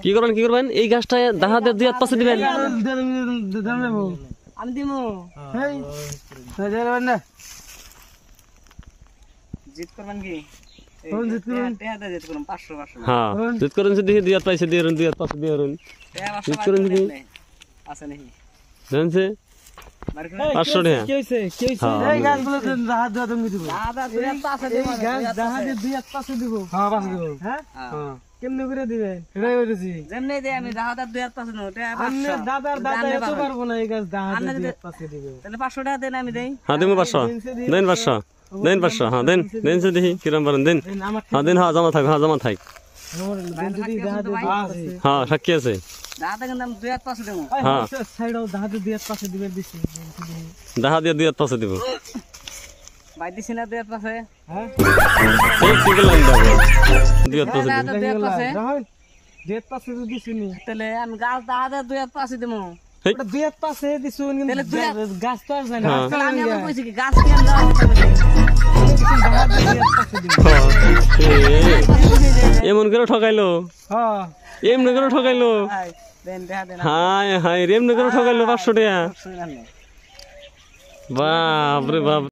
কি করবেন এই গাছটা দেখা দিয়ে 2-5 দিবেন আমি দিমু জিত করবেন কি জিত করুন 500 হ্যাঁ জিত করেন যদি 2-5 দিয়ে 2-5 দিয়ে জিত করেন যদি আছে নাকি জানছে 500 টাকা কি হইছে এই গাছগুলো রাহাত দাও তুমি দিব রাহাত 2-5 দিব এই গাছ রাহাত 2-5 দিব হ্যাঁ 5 দিব হ্যাঁ হ্যাঁ কেমনে করে দিবেন এটাই বলেছি যেমনি দেই আমি রাহাত 2-5 নয় এটা 500 আপনি দাদা এত পারবো না এই গাছ রাহাত 2-5 দিব তাহলে 500 টাকা দেন আমি দেই হ্যাঁ দেন 500 দেন 500 হ্যাঁ দেন সে দেখি কিরম পারেন দেন হ্যাঁ দেন হ্যাঁ জমা থাক হ্যাঁ সাক্ষী আছে দাদা কিন্তু আমি 2-5 দেব হ্যাঁ সাইডও দাদা 2-5 দিবেন দিছি দেখা দিয়ে 2-5 দিব ভাই দিছি না 2-5 হ্যাঁ ঠিক ঠিক লাইন দাও 2-5 দিছি নি তাহলে আমি গাছ দাদা 2-5 দেব এটা 2-5 দিছু কিন্তু গাছ তো আর যায় না আমি আবার কইছি কি গাছ কি এমন করে ঠকাইলো হ্যাঁ এমন করে ঠকাইলো হায় হায় এমন করে ঠকাইলো 500 টাকা বাপ রে বাপ